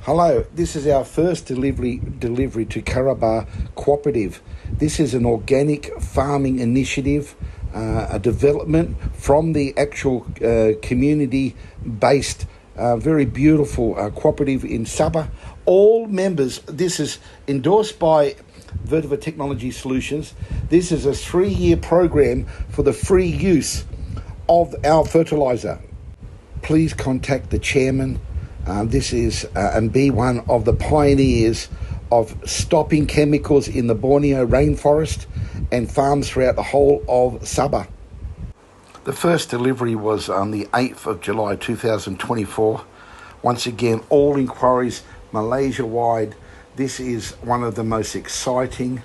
Hello, this is our first delivery to KORABO Cooperative. This is an organic farming initiative, a development from the actual community-based, very beautiful cooperative in SABAH. All members, this is endorsed by VETIVER Technology Solutions. This is a 3-year program for the free use of our fertilizer. Please contact the chairman. This is and be one of the pioneers of stopping chemicals in the Borneo rainforest and farms throughout the whole of Sabah. The first delivery was on the 8th of July 2024. Once again, all inquiries Malaysia-wide. This is one of the most exciting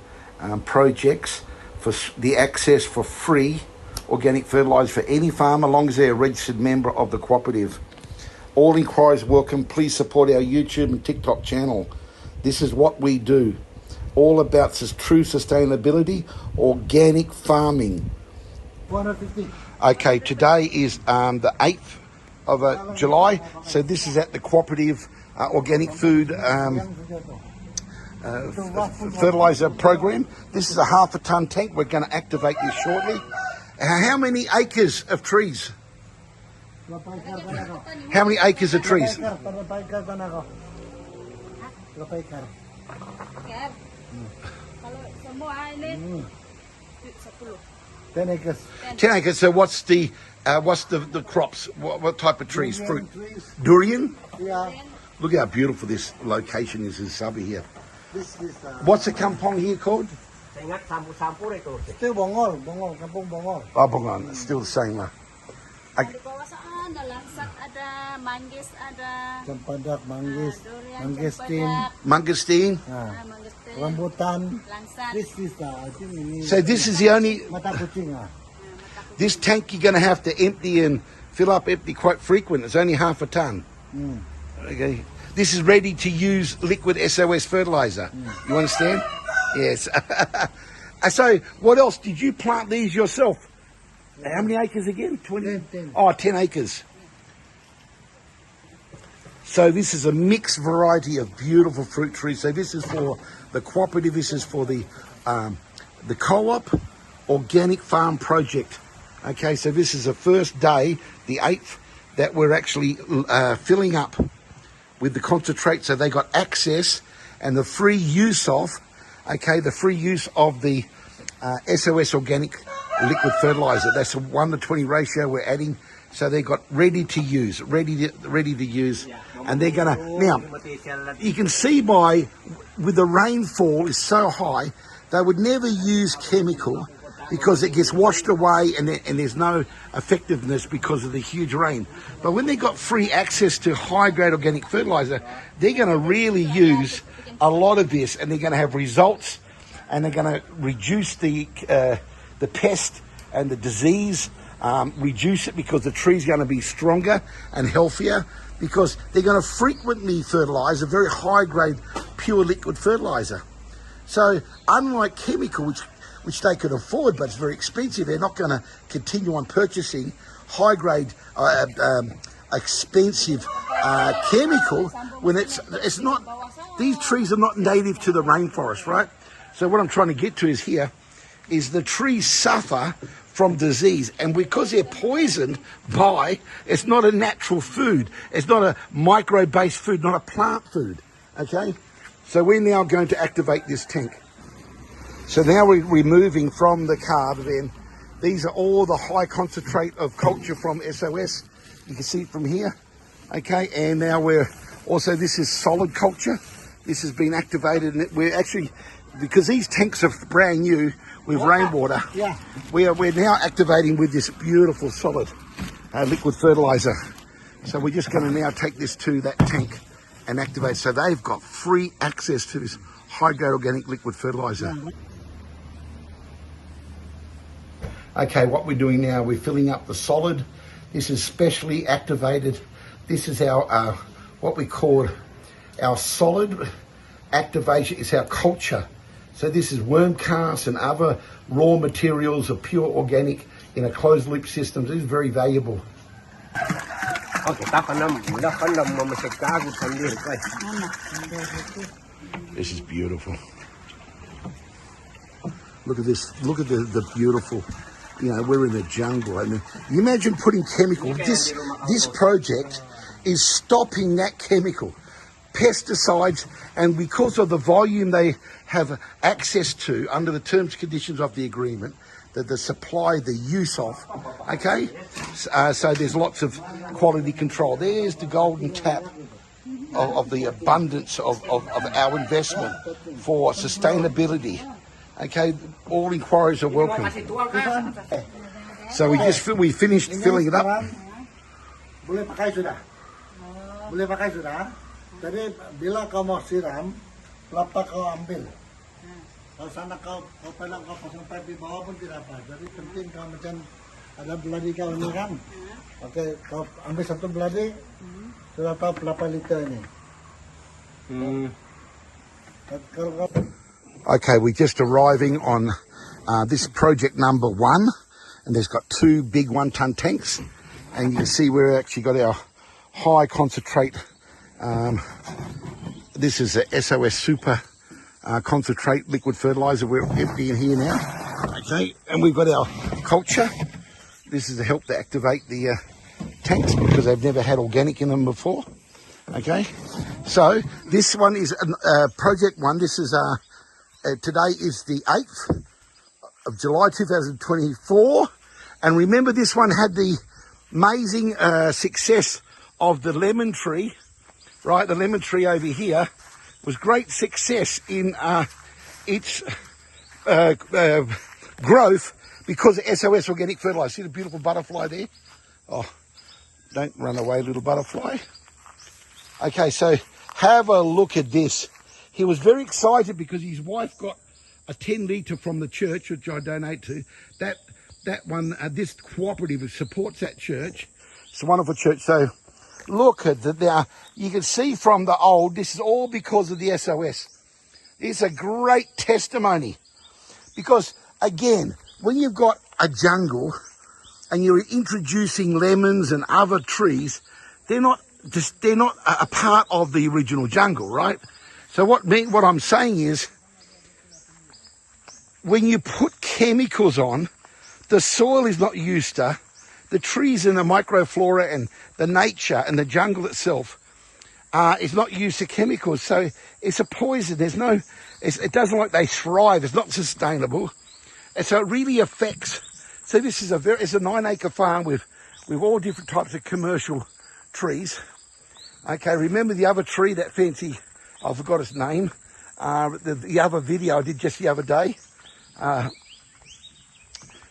projects for the access for free organic fertilizer for any farmer, as long as they're a registered member of the cooperative. All inquiries welcome. Please support our YouTube and TikTok channel. This is what we do. All about true sustainability, organic farming. Okay, today is the 8th of July. So this is at the cooperative organic food fertilizer program. This is a 1/2 ton tank. We're going to activate this shortly. How many acres of trees? How many acres of trees? 10 acres. 10 acres. So what's the crops? What type of trees? Fruit? Durian? Yeah. Look how beautiful this location is in Sabah here. This is What's the kampong here called? still Bongol, kampung Bongol. Oh, Bongon. It's still the same. Di bawah sana langsat ada, manggis ada, Cempedak, manggis, durian, manggistin, Mangosteen. manggis rambutan. langsat. This is I think ini So this is the only, mata kucing. this tank you're going to have to empty and fill up empty quite frequent. It's only 1/2 ton. Okay. This is ready to use liquid SOS fertilizer. You understand? Yes. So what else? Did you plant these yourself? How many acres again? 20? 10. Oh, 10 acres. So this is a mixed variety of beautiful fruit trees. So this is for the cooperative. This is for the co-op organic farm project. Okay, so this is the first day, the 8th, that we're actually filling up with the concentrate. So they got access and the free use of, the free use of the SOS organic liquid fertilizer. That's a 1:20 ratio we're adding. So they got ready to use, ready to use, and they're gonna now. You can see with the rainfall is so high, they would never use chemical because it gets washed away and there's no effectiveness because of the huge rain. But when they got free access to high-grade organic fertilizer, they're going to really use a lot of this, and they're going to have results, and they're going to reduce the pest and the disease, reduce it because the tree's going to be stronger and healthier because they're going to frequently fertilize a very high-grade pure liquid fertilizer. So unlike chemical, which they could afford, but it's very expensive, they're not going to continue on purchasing high-grade, expensive chemical when it's not. These trees are not native to the rainforest, right? So what I'm trying to get to is the trees suffer from disease, and because they're poisoned by, it's not a natural food, it's not a micro-based food, not a plant food. Okay, so we're now going to activate this tank. So now we're removing from the car. Then these are all the high concentrate of culture from SOS. You can see it from here. Okay, and now this is solid culture. This has been activated, and we're actually, because these tanks are brand new with rainwater, we're now activating with this beautiful solid liquid fertilizer. So we're just going to now take this to that tank and activate. So they've got free access to this high-grade organic liquid fertilizer. Okay, what we're doing now, we're filling up the solid. This is specially activated. This is our what we call our solid activation. It's our culture. So this is worm casts and other raw materials of pure organic in a closed loop system. This is very valuable. This is beautiful. Look at this. Look at the beautiful. You know, we're in the jungle. I mean, you imagine putting chemical. This project is stopping that chemical, pesticides, and because of the volume they have access to under the terms and conditions of the agreement, that the supply, the use of, okay? So there's lots of quality control. There's the golden tap of the abundance of our investment for sustainability. Okay, all inquiries are welcome. So we finished filling it up. Boleh pakai sudah. Boleh pakai sudah. Jadi bila kau mau siram, kelapa kau ambil. Kalau sana kau pelang kau pasang pipe di bawah pun tidak apa. Jadi penting kau macam ada beladi kau ini kan. Oke, kau ambil satu beladi, sudah tahu berapa liter ini. Kalau kau Okay, we're just arriving on this project number 1, and there's got 2 big 1-ton tanks, and you can see we've actually got our high concentrate. This is a SOS super concentrate liquid fertilizer. We're emptying here now. Okay, and we've got our culture. This is to help to activate the tanks because they've never had organic in them before. Okay, so this one is project 1. This is today is the 8th of July 2024, and remember this one had the amazing success of the lemon tree, right? The lemon tree over here was great success in its growth because of SOS organic fertilizer. See the beautiful butterfly there? Oh, don't run away, little butterfly. Okay, so have a look at this. He was very excited because his wife got a 10 litre from the church, which I donate to. That one, this cooperative supports that church. It's a wonderful church. So look at that now. You can see from the old, this is all because of the SOS. It's a great testimony. Because again, when you've got a jungle and you're introducing lemons and other trees, they're not a part of the original jungle, right? So what I'm saying is, when you put chemicals on, the soil is not used to, the trees and the microflora and the nature and the jungle itself is not used to chemicals. So it's a poison. It doesn't like they thrive. It's not sustainable. And so it really affects. So this is it's a 9-acre farm with all different types of commercial trees. Okay, remember the other tree, that fancy, I forgot its name, the other video I did just the other day.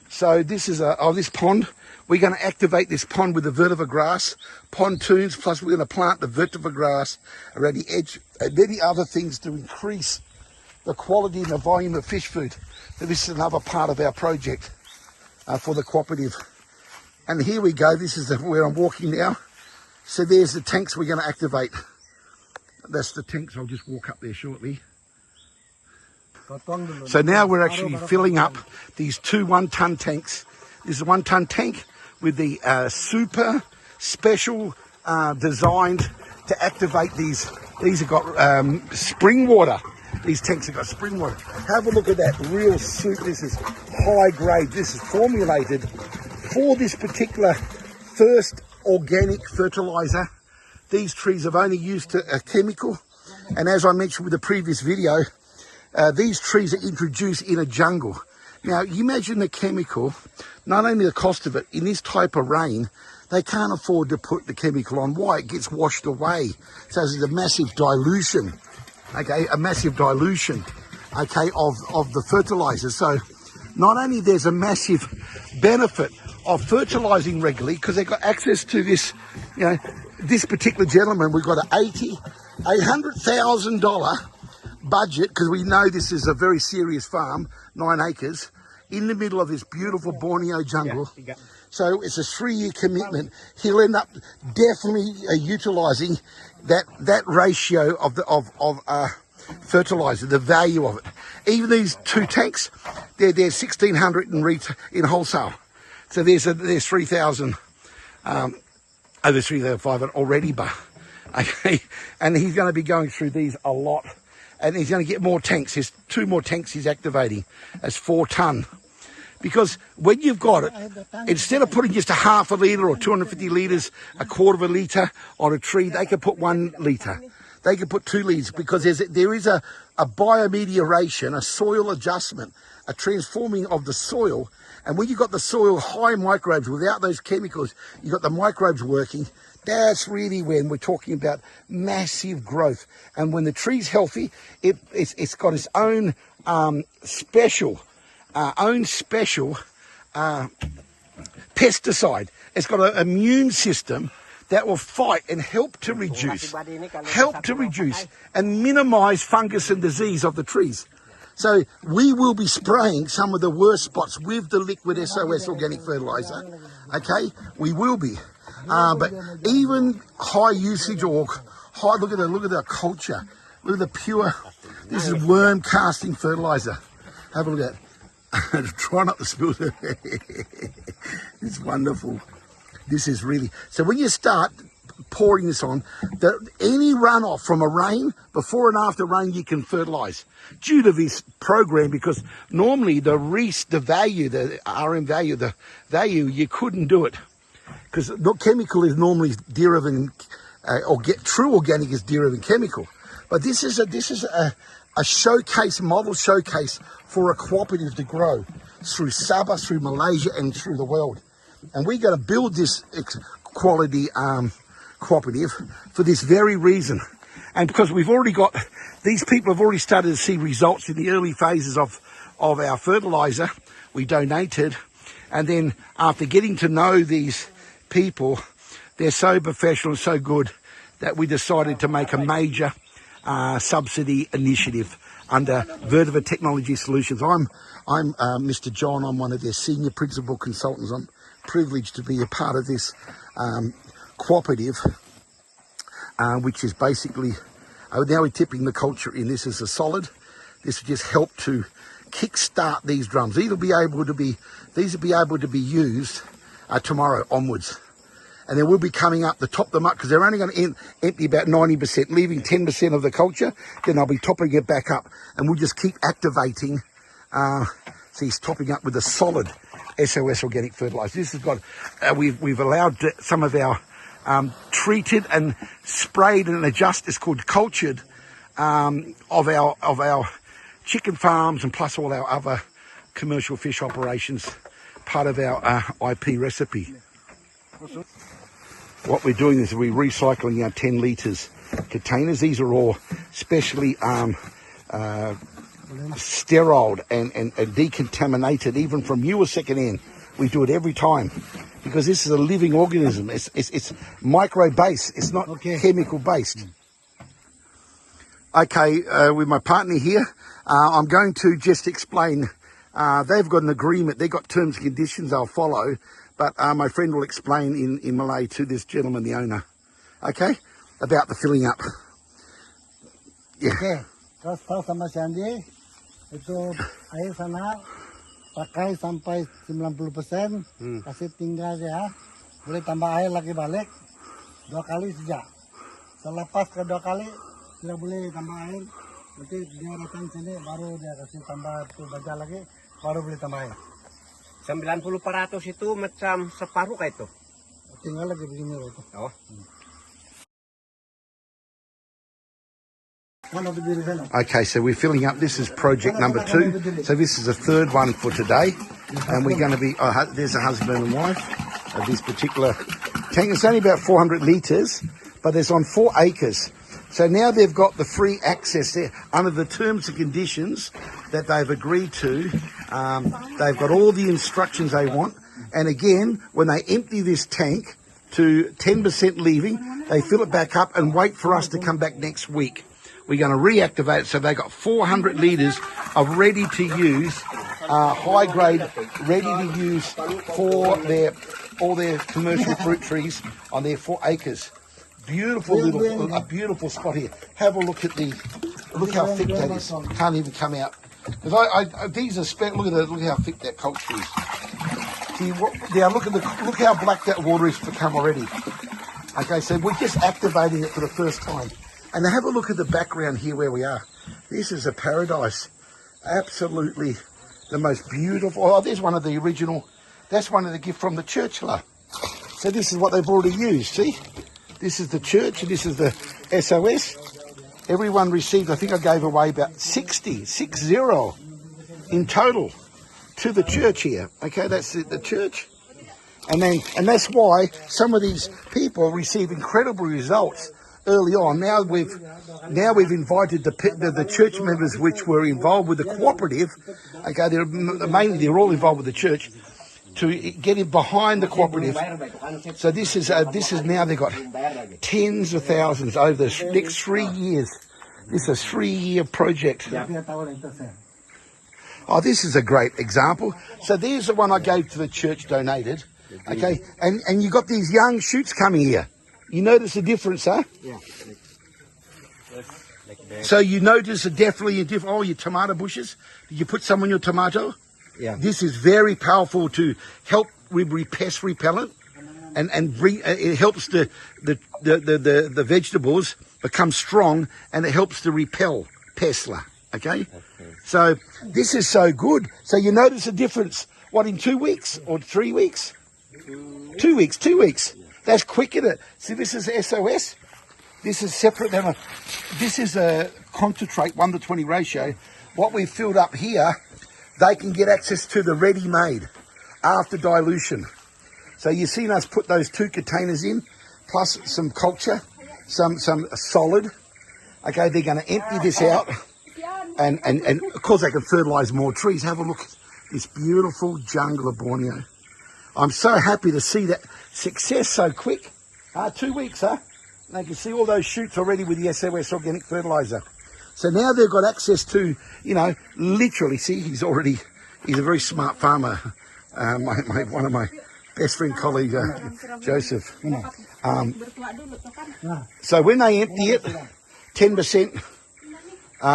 So this is this pond. We're going to activate this pond with the vetiver grass pontoons, plus we're going to plant the vetiver grass around the edge and many other things to increase the quality and the volume of fish food. So this is another part of our project for the cooperative. And here we go. This is where I'm walking now. So there's the tanks we're going to activate. That's the tanks. I'll just walk up there shortly. So now we're actually filling up these 2 1-ton tanks. This is a 1-ton tank with the super special designed to activate these. These have got spring water. These tanks have got spring water. Have a look at that real soup. This is high grade. This is formulated for this particular first organic fertilizer. These trees have only used a chemical, and as I mentioned with the previous video, these trees are introduced in a jungle. Now you imagine the chemical, not only the cost of it, in this type of rain, they can't afford to put the chemical on. Why? It gets washed away. So there's a massive dilution, okay, okay, of the fertilizer. So not only there's a massive benefit of fertilizing regularly because they've got access to this, you know, this particular gentleman, we've got an $800,000 budget because we know this is a very serious farm, 9 acres, in the middle of this beautiful Borneo jungle. So it's a 3-year commitment. He'll end up definitely utilising that ratio of fertilizer, the value of it. Even these 2 tanks, they're $1,600 in wholesale. So there's 3,000 over 3,500 already, but okay, and he's going to be going through these a lot, and he's going to get more tanks. There's 2 more tanks he's activating as 4 ton, because when you've got it, instead of putting just a half a litre or 250 litres, a quarter of a litre on a tree, they can put 1 litre. They can put 2 litres, because there is a biomelioration, a soil adjustment, a transforming of the soil. And when you've got the soil high microbes without those chemicals, you've got the microbes working. That's really when we're talking about massive growth. And when the tree's healthy, it's got its own special pesticide. It's got an immune system that will fight and help to reduce and minimize fungus and disease of the trees. So we will be spraying some of the worst spots with the liquid SOS organic fertilizer. Okay, we will be. But even high usage or high, look at the culture. Look at the pure. This is worm casting fertilizer. Have a look at it. Try not to spill it. It's wonderful. This is really, so when you start pouring this on, any runoff from a rain, before and after rain, you can fertilize due to this program, because normally the value, the RM value, the value, you couldn't do it, because the chemical is normally dearer than, true organic is dearer than chemical. But this is a showcase, model showcase for a cooperative to grow through Sabah, through Malaysia, and through the world. And we're going to build this quality cooperative for this very reason. And because we've already got, these people have already started to see results in the early phases of our fertilizer we donated. And then after getting to know these people, they're so professional and so good that we decided to make a major subsidy initiative under VETIVER Technology Solutions. I'm Mr. John. I'm one of their senior principal consultants. I'm privileged to be a part of this cooperative, which is basically, now we're tipping the culture in. This is a solid. This will just help to kick-start these drums. These will be able to be used tomorrow onwards. And then we'll be coming up to top them up, because they're only going to empty about 90%, leaving 10% of the culture. Then I'll be topping it back up, and we'll just keep activating. So he's topping up with a solid SOS organic fertilizer. This has got, we've allowed some of our treated and sprayed and adjusted, it's called cultured, of our chicken farms, and plus all our other commercial fish operations, part of our IP recipe. What we're doing is we're recycling our 10 litres containers. These are all specially steriled and decontaminated, even from new or second hand. We do it every time, because this is a living organism. It's micro-based. It's not chemical-based. Okay, with my partner here, I'm going to just explain. They've got an agreement. They've got terms and conditions they'll follow. But my friend will explain in Malay to this gentleman, the owner, okay, about the filling up. Yeah. Okay, kasih sama Sandy, itu air sana pakai sampai 90%, kasih tinggal ya, boleh tambah air lagi balik 2 kali saja. Selepas ke 2 kali, tidak boleh tambah air. Nanti dia datang sini, baru dia kasih tambah tu baja lagi, baru boleh tambah air. 90% itu macam separuh kayak itu. Tinggal lagi begini itu. Oh. Okay, so we're filling up. This is project number 2. So this is the 3rd one for today. And we're going to be, there's a husband and wife of this particular tank. It's only about 400 litres, but it's on 4 acres. So now they've got the free access there under the terms and conditions that they've agreed to. They've got all the instructions they want. And again, when they empty this tank to 10% leaving, they fill it back up and wait for us to come back next week. We're going to reactivate it. So they've got 400 litres of ready to use, high grade, ready to use for all their commercial fruit trees on their 4 acres. Beautiful a beautiful spot here. Have a look at look how thick that is. Can't even come out. Because these are look how thick that culture is. See, look how black that water has become already. Okay, so we're just activating it for the first time. And have a look at the background here where we are. This is a paradise. Absolutely the most beautiful. Oh, there's one of the original. That's one of the gift from the church. So this is what they've already used, see? This is the church and this is the SOS. Everyone received, I think I gave away about 60 in total to the church here. Okay, that's the church. And that's why some of these people receive incredible results early on. Now we've invited the church members which were involved with the cooperative. Okay, they're all involved with the church to get in behind the cooperative. So this is now they've got tens of thousands over the next 3 years. This is a 3-year project. Oh, this is a great example. So there's the one I gave to the church, donated. Okay, and you got these young shoots coming here. You notice the difference, huh? Yeah. So you notice definitely a difference. Oh, your tomato bushes. Did you put some on your tomato? Yeah. This is very powerful to help with pest repellent, and it helps the vegetables become strong, and it helps to repel pests. Okay. So this is so good. So you notice a difference. What, in 2 weeks or 3 weeks? 2 weeks. 2 weeks. That's quick, isn't it? See, this is SOS. This is separate. This is a concentrate 1:20 ratio. What we filled up here, they can get access to the ready-made after dilution. So you've seen us put those 2 containers in, plus some culture, some solid. Okay, they're going to empty this out, and of course they can fertilise more trees. Have a look at this beautiful jungle of Borneo. I'm so happy to see that success so quick. 2 weeks, huh? And they can see all those shoots already with the SOS organic fertilizer. So now they've got access to, literally, see, he's a very smart farmer. One of my best friend colleague, Joseph. So when they empty it, 10%,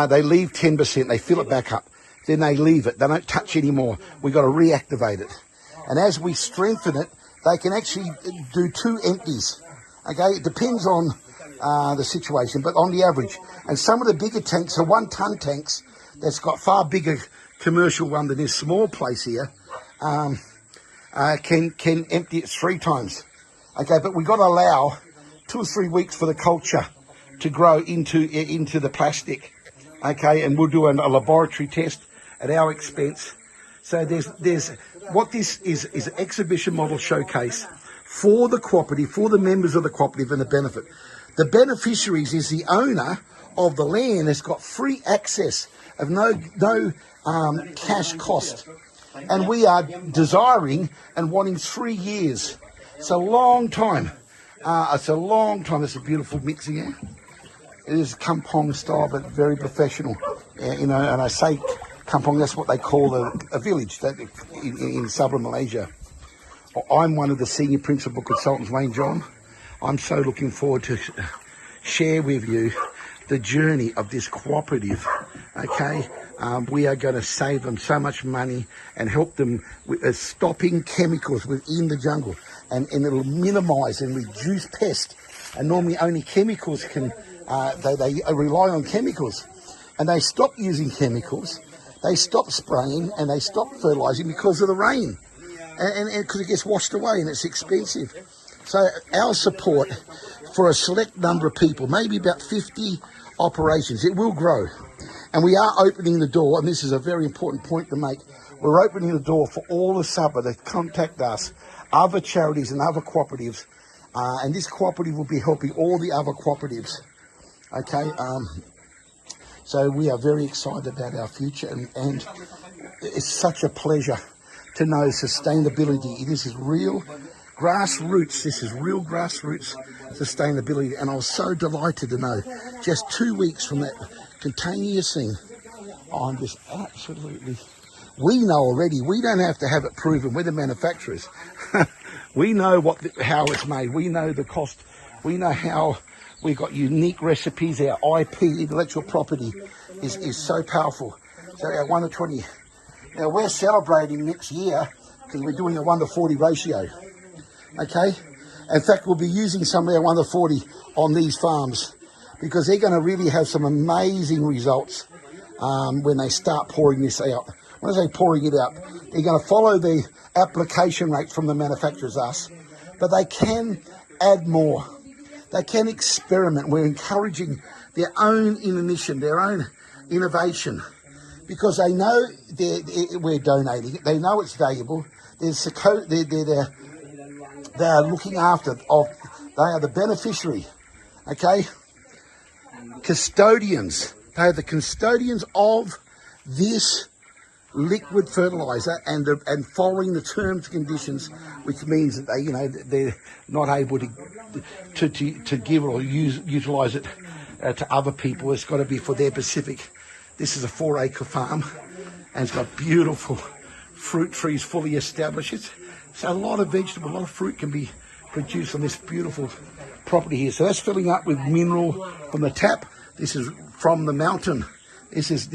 they leave 10%, they fill it back up. Then they leave it, they don't touch anymore. We've got to reactivate it. And as we strengthen it, they can actually do 2 empties. Okay, it depends on the situation, but on the average. And some of the bigger tanks are 1 ton tanks that's got far bigger commercial one than this small place here, can empty it 3 times. Okay, but we've got to allow 2 or 3 weeks for the culture to grow into the plastic. Okay, and we'll do a laboratory test at our expense. So there's what this is an exhibition model showcase for the cooperative, for the members of the cooperative, and the benefit. The beneficiaries is the owner of the land has got free access of no cash cost. And we are desiring and wanting 3 years. It's a long time. It's a long time. It's a beautiful mixing here. It is kampong style, but very professional. And I say kampong, that's what they call a village in Sabah, Malaysia. I'm one of the senior principal consultants, Wayne John. I'm so looking forward to share with you the journey of this cooperative. Okay, we are going to save them so much money and help them with stopping chemicals within the jungle, and it'll minimise and reduce pest. And normally only chemicals can, they rely on chemicals, and they stop using chemicals, they stop spraying and they stop fertilising because of the rain, and because it gets washed away and it's expensive. So our support for a select number of people, maybe about 50 operations, it will grow. And we are opening the door, and this is a very important point to make, we're opening the door for all the SABAH that contact us, other charities and other cooperatives, and this cooperative will be helping all the other cooperatives. Okay, so we are very excited about our future, and it's such a pleasure to know sustainability. This is real grassroots. This is real grassroots sustainability, and I was so delighted to know just 2 weeks from that container thing. I'm just absolutely. We know already. We don't have to have it proven. We're the manufacturers. We know how it's made. We know the cost. We know how we've got unique recipes. Our IP, intellectual property, is so powerful. So our 1:20. Now we're celebrating next year because we're doing a 1:40 ratio. Okay, In fact, we'll be using some of our under 40 on these farms because they're going to really have some amazing results when they start pouring this out. When I say pouring it out, they're going to follow the application rate from the manufacturers, us, but they can add more. They can experiment. We're encouraging their own innovation, their own innovation, because they know we're donating it. They know it's valuable. They are looking after they are the beneficiary. Okay, custodians. They are the custodians of this liquid fertilizer and following the terms and conditions, which means that they're not able to give or utilize it to other people. It's got to be for their specific. This is a 4-acre farm, and it's got beautiful fruit trees fully established. So a lot of vegetable, a lot of fruit can be produced on this beautiful property here. So that's filling up with mineral from the tap. This is from the mountain. This is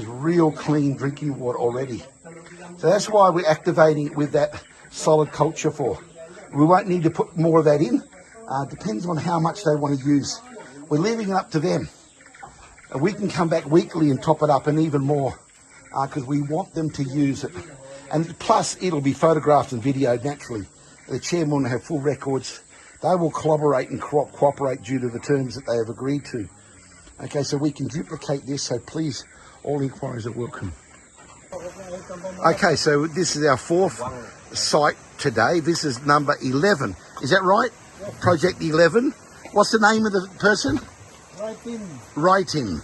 real clean drinking water already. So that's why we're activating it with that solid culture for. We won't need to put more of that in. Depends on how much they want to use. We're leaving it up to them. We can come back weekly and top it up and even more because we want them to use it. And plus, it'll be photographed and videoed naturally. The chairman will have full records. They will collaborate and cooperate due to the terms that they have agreed to. Okay, so we can duplicate this, so please, all inquiries are welcome. Okay, so this is our 4th site today. This is number 11. Is that right? Yes. Project 11. What's the name of the person? Writing.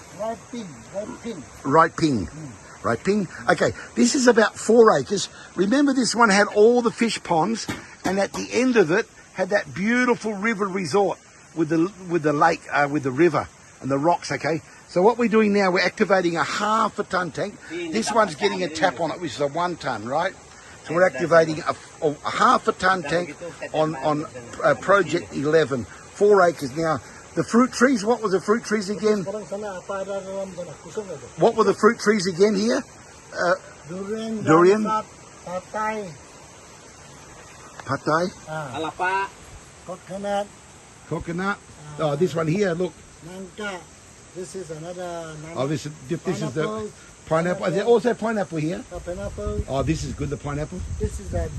Okay, this is about 4 acres. Remember, this one had all the fish ponds, and at the end of it had that beautiful river resort with the lake, with the river and the rocks. Okay, so what we're doing now, we're activating a 1/2 ton tank. This one's getting a tap on it, which is a 1 ton, right? So we're activating a 1/2 ton tank on Project 11, 4 acres. Now, the fruit trees, what were the fruit trees again? What were the fruit trees again here? Durian. Patai. Alapa. Coconut. Oh, this one here, look. Nangka. This is another. Oh, this is the pineapple. Is there also pineapple here? Pineapple. Oh, this is good, the pineapple. This is that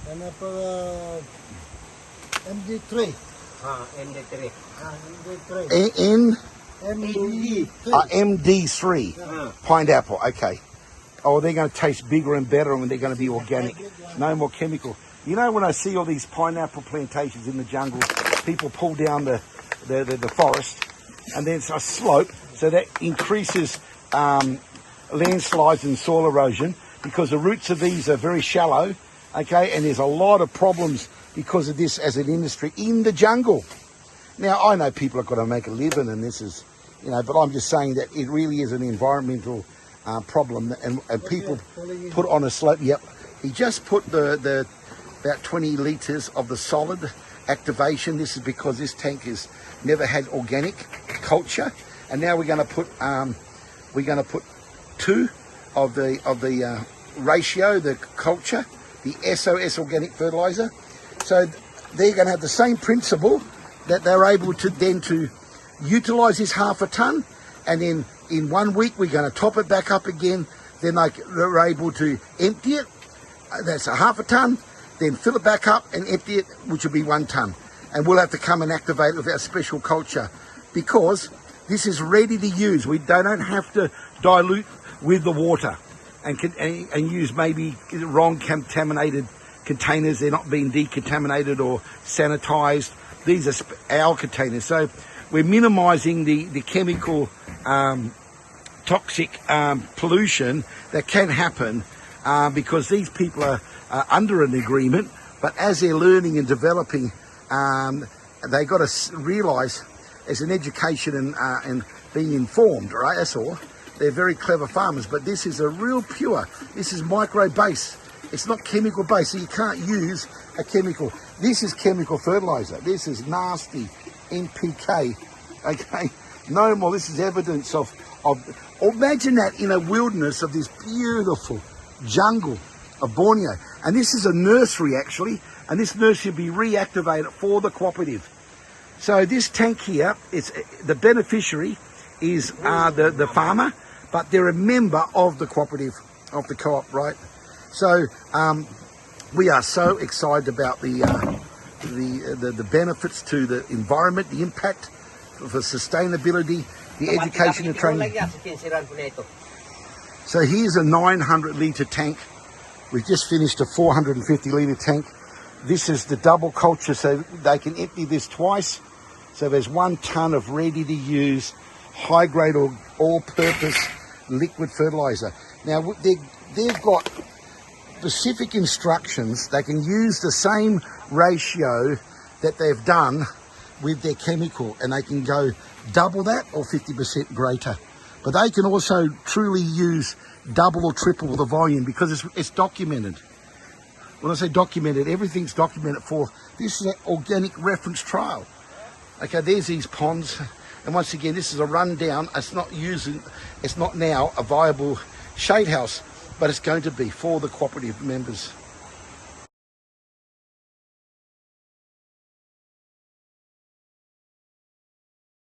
pineapple MD3. MD3. MD3. Pineapple, okay. Oh, they're going to taste bigger and better and they're going to be organic. No more chemical. You know, when I see all these pineapple plantations in the jungle, people pull down the forest and then it's a slope, so that increases landslides and soil erosion because the roots of these are very shallow, okay, and there's a lot of problems because of this as an industry in the jungle. Now, I know people have got to make a living and this is, but I'm just saying that it really is an environmental problem, and people put on a slope. Yep, he just put the about 20 litres of the solid activation. This is because this tank has never had organic culture, and now we're going to put 2 of the ratio, the culture, the SOS organic fertilizer. So they're going to have the same principle that they're able to then to utilize this 1/2 ton, and then in 1 week we're going to top it back up again. Then they're able to empty it. That's a 1/2 ton. Then fill it back up and empty it, which will be 1 ton. And we'll have to come and activate it with our special culture because this is ready to use. They don't have to dilute with the water and use maybe wrong contaminated containers. They're not being decontaminated or sanitized. These are our containers. So we're minimizing the chemical toxic pollution that can happen because these people are under an agreement, but as they're learning and developing, they got to realize it's an education and being informed, right? That's all. They're very clever farmers, but this is a real pure, this is micro base. It's not chemical based, so you can't use a chemical. This is chemical fertilizer. This is nasty NPK. Okay, no more. This is evidence of imagine that in a wilderness of this beautiful jungle. of Borneo. And this is a nursery actually, and this nursery will be reactivated for the cooperative. So this tank here, it's the beneficiary is the farmer, but they're a member of the cooperative, of the co-op, right? So we are so excited about the benefits to the environment, the impact for sustainability, the education and training. So here's a 900 litre tank. We've just finished a 450 litre tank. This is the double culture, so they can empty this twice. So there's 1 tonne of ready to use, high grade or all-purpose liquid fertilizer. Now they've got specific instructions. They can use the same ratio that they've done with their chemical, and they can go double that or 50% greater. But they can also truly use double or triple the volume because it's documented. When I say documented, everything's documented for, this is an organic reference trial. Okay, there's these ponds. And once again, this is a rundown. It's not now a viable shade house, but it's going to be for the cooperative members.